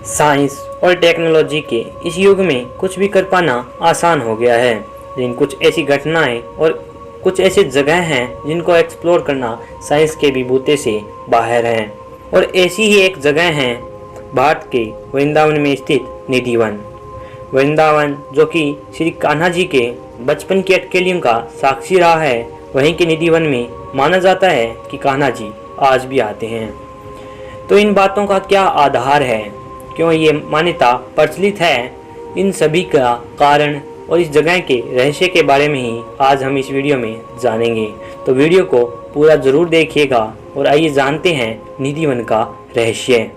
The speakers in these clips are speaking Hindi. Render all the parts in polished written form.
साइंस और टेक्नोलॉजी के इस युग में कुछ भी कर पाना आसान हो गया है, लेकिन कुछ ऐसी घटनाएं और कुछ ऐसी जगह हैं जिनको एक्सप्लोर करना साइंस के भी बूते से बाहर है। और ऐसी ही एक जगह है भारत के वृंदावन में स्थित निधि वन। वृंदावन जो कि श्री कान्हा जी के बचपन की अटकेलियों का साक्षी रहा है, वहीं के निधि वन में माना जाता है कि कान्हा जी आज भी आते हैं। तो इन बातों का क्या आधार है, क्यों ये मान्यता प्रचलित है, इन सभी का कारण और इस जगह के रहस्य के बारे में ही आज हम इस वीडियो में जानेंगे। तो वीडियो को पूरा ज़रूर देखिएगा और आइए जानते हैं निधि वन का रहस्य।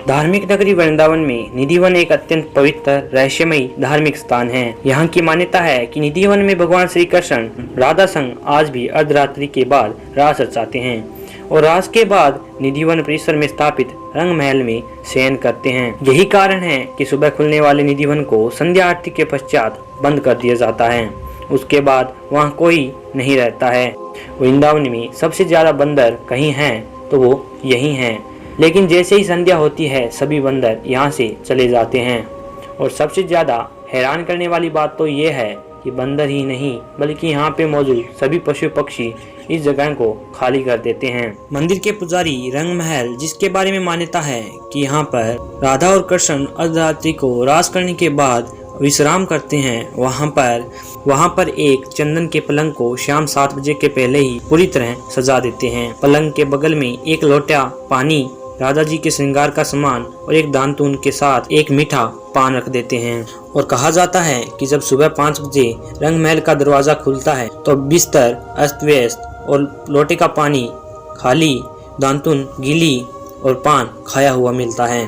धार्मिक नगरी वृंदावन में निधि वन एक अत्यंत पवित्र रहस्यमयी धार्मिक स्थान है। यहाँ की मान्यता है कि निधि वन में भगवान श्री कृष्ण राधा संग आज भी अर्धरात्रि के बाद रास रचाते हैं और रास के बाद निधि वन परिसर में स्थापित रंग महल में शयन करते हैं। यही कारण है कि सुबह खुलने वाले निधि वन को संध्या आरती के पश्चात बंद कर दिया जाता है। उसके बाद वहाँ कोई नहीं रहता है। वृंदावन में सबसे ज्यादा बंदर कहीं हैं तो वो यही हैं, लेकिन जैसे ही संध्या होती है सभी बंदर यहाँ से चले जाते हैं। और सबसे ज़्यादा हैरान करने वाली बात तो ये है कि बंदर ही नहीं बल्कि यहाँ पे मौजूद सभी पशु पक्षी इस जगह को खाली कर देते हैं। मंदिर के पुजारी रंग महल, जिसके बारे में मान्यता है कि यहाँ पर राधा और कृष्ण अर्धरात्रि को रास करने के बाद विश्राम करते हैं, वहाँ पर एक चंदन के पलंग को शाम 7 बजे के पहले ही पूरी तरह सजा देते हैं। पलंग के बगल में एक लोटा पानी, राधा जी के श्रृंगार का सामान और एक दानतून के साथ एक मीठा पान रख देते हैं। और कहा जाता है कि जब सुबह 5 बजे रंग महल का दरवाजा खुलता है तो बिस्तर अस्त व्यस्त और लोटे का पानी खाली, दानतून गीली और पान खाया हुआ मिलता है।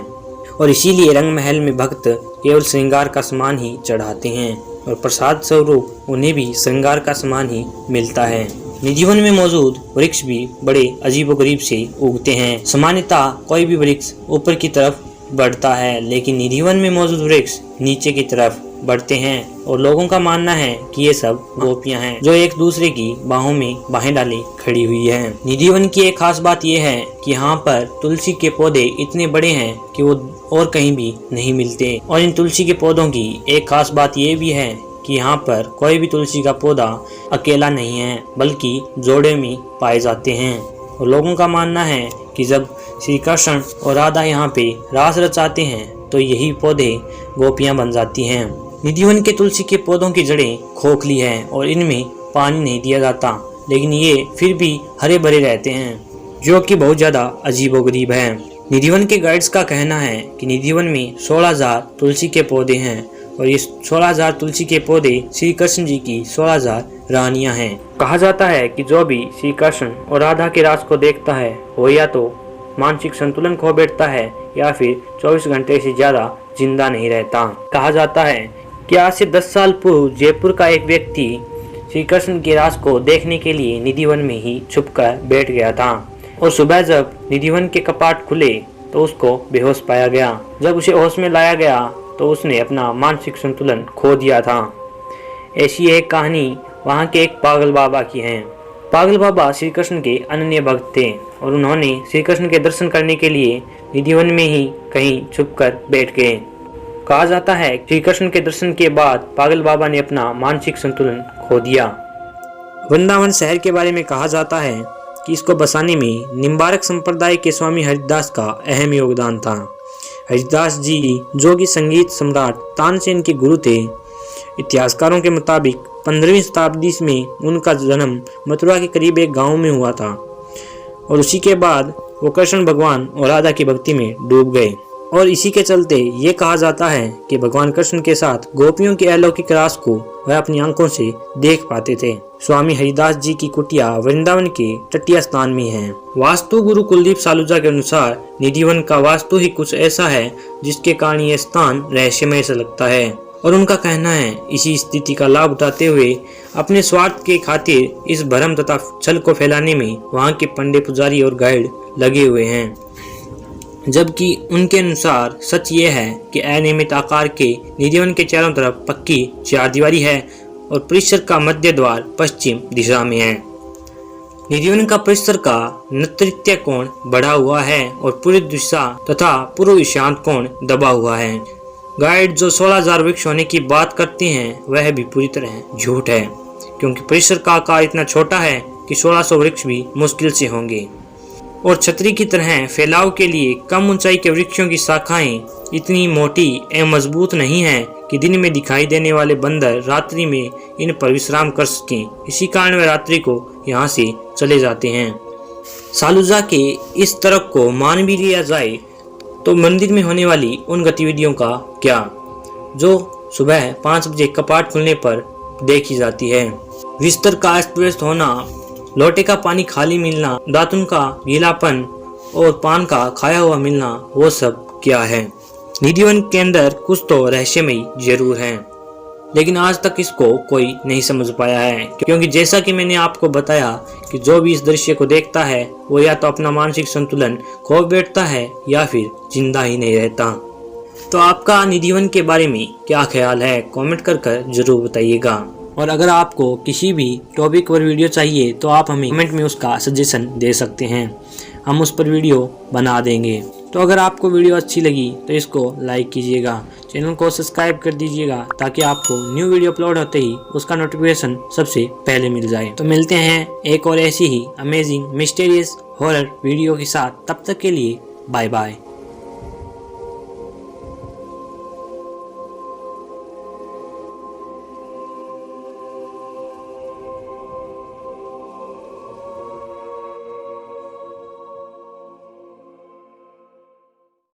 और इसीलिए रंग महल में भक्त केवल श्रृंगार का सामान ही चढ़ाते हैं और प्रसाद स्वरूप उन्हें भी श्रृंगार का सामान ही मिलता है। निधि वन में मौजूद वृक्ष भी बड़े अजीबोगरीब से उगते हैं। सामान्यतः कोई भी वृक्ष ऊपर की तरफ बढ़ता है, लेकिन निधि वन में मौजूद वृक्ष नीचे की तरफ बढ़ते हैं और लोगों का मानना है कि ये सब गोपियां हैं जो एक दूसरे की बाहों में बाहें डाली खड़ी हुई हैं। निधि वन की एक खास बात यह है कि यहाँ पर तुलसी के पौधे इतने बड़े हैं कि वो और कहीं भी नहीं मिलते। और इन तुलसी के पौधों की एक खास बात यह भी है कि यहाँ पर कोई भी तुलसी का पौधा अकेला नहीं है बल्कि जोड़े में पाए जाते हैं। और लोगों का मानना है कि जब श्री कृष्ण और राधा यहाँ पे रास रचाते हैं तो यही पौधे गोपियाँ बन जाती हैं। निधि वन के तुलसी के पौधों की जड़ें खोखली हैं और इनमें पानी नहीं दिया जाता, लेकिन ये फिर भी हरे भरे रहते हैं, जो कि बहुत ज़्यादा अजीबोगरीब है। निधि वन के गाइड्स का कहना है कि निधि वन में 16,000 तुलसी के पौधे हैं और ये 16,000 तुलसी के पौधे श्री कृष्ण जी की 16,000 रानियां हैं। कहा जाता है कि जो भी श्री कृष्ण और राधा के रास को देखता है वो या तो मानसिक संतुलन खो बैठता है या फिर 24 घंटे से ज्यादा जिंदा नहीं रहता। कहा जाता है कि आज से 10 साल पूर्व जयपुर का एक व्यक्ति श्री कृष्ण के रास को देखने के लिए निधि वन में ही छुपकर बैठ गया था और सुबह जब निधि वन के कपाट खुले तो उसको बेहोश पाया गया। जब उसे होश में लाया गया तो उसने अपना मानसिक संतुलन खो दिया था। ऐसी एक कहानी वहाँ के एक पागल बाबा की है। पागल बाबा श्री कृष्ण के अनन्य भक्त थे और उन्होंने श्री कृष्ण के दर्शन करने के लिए निधि वन में ही कहीं छुपकर बैठ गए। कहा जाता है श्री कृष्ण के दर्शन के बाद पागल बाबा ने अपना मानसिक संतुलन खो दिया। वृंदावन शहर के बारे में कहा जाता है कि इसको बसाने में निम्बारक संप्रदाय के स्वामी हरिदास का अहम योगदान था। हरिदास जी जो कि संगीत सम्राट तानसेन के गुरु थे। इतिहासकारों के मुताबिक 15वीं शताब्दी में उनका जन्म मथुरा के करीब एक गांव में हुआ था और उसी के बाद वो कृष्ण भगवान और राधा की भक्ति में डूब गए। और इसी के चलते ये कहा जाता है कि भगवान कृष्ण के साथ गोपियों के अलौकिक रास को वह अपनी आंखों से देख पाते थे। स्वामी हरिदास जी की कुटिया वृंदावन के तटीय स्थान में है। वास्तु गुरु कुलदीप सालूजा के अनुसार निधि वन का वास्तु ही कुछ ऐसा है जिसके कारण यह स्थान रहस्यमय से लगता है और उनका कहना है इसी स्थिति का लाभ उठाते हुए अपने स्वार्थ के खातिर इस भ्रम तथा छल को फैलाने में वहाँ के पंडित पुजारी और गाइड लगे हुए हैं। जबकि उनके अनुसार सच ये है कि अनियमित आकार के निधिवन के चारों तरफ पक्की चारदीवारी है और परिसर का मध्य द्वार पश्चिम दिशा में है। निधिवन का परिसर का नैऋत्य कोण बढ़ा हुआ है और पूर्व दिशा तथा पूर्व ईशान कोण दबा हुआ है। गाइड जो 16,000 वृक्ष होने की बात करते हैं वह भी पूरी तरह झूठ है, क्योंकि परिसर का आकार इतना छोटा है कि 1600 वृक्ष भी मुश्किल से होंगे और छतरी की तरह फैलाव के लिए कम ऊंचाई के वृक्षों की शाखाएं इतनी मोटी एवं मजबूत नहीं है कि दिन में दिखाई देने वाले बंदर रात्रि में इन पर विश्राम कर सकें। इसी कारण वे रात्रि को यहाँ से चले जाते हैं। सालुजा के इस तर्क को मान भी लिया जाए तो मंदिर में होने वाली उन गतिविधियों का क्या जो सुबह 5 बजे कपाट खुलने पर देखी जाती है। बिस्तर का अस्त व्यस्त होना, लोटे का पानी खाली मिलना, दातुन का गीलापन और पान का खाया हुआ मिलना, वो सब क्या है। निधिवन के अंदर कुछ तो रहस्यमयी जरूर है, लेकिन आज तक इसको कोई नहीं समझ पाया है, क्योंकि जैसा कि मैंने आपको बताया कि जो भी इस दृश्य को देखता है वो या तो अपना मानसिक संतुलन खो बैठता है या फिर जिंदा ही नहीं रहता। तो आपका निधिवन के बारे में क्या ख्याल है, कमेंट कर जरूर बताइएगा। और अगर आपको किसी भी टॉपिक पर वीडियो चाहिए तो आप हमें कमेंट में उसका सजेशन दे सकते हैं, हम उस पर वीडियो बना देंगे। तो अगर आपको वीडियो अच्छी लगी तो इसको लाइक कीजिएगा, चैनल को सब्सक्राइब कर दीजिएगा ताकि आपको न्यू वीडियो अपलोड होते ही उसका नोटिफिकेशन सबसे पहले मिल जाए। तो मिलते हैं एक और ऐसी ही अमेजिंग मिस्टीरियस हॉरर वीडियो के साथ, तब तक के लिए बाय बाय।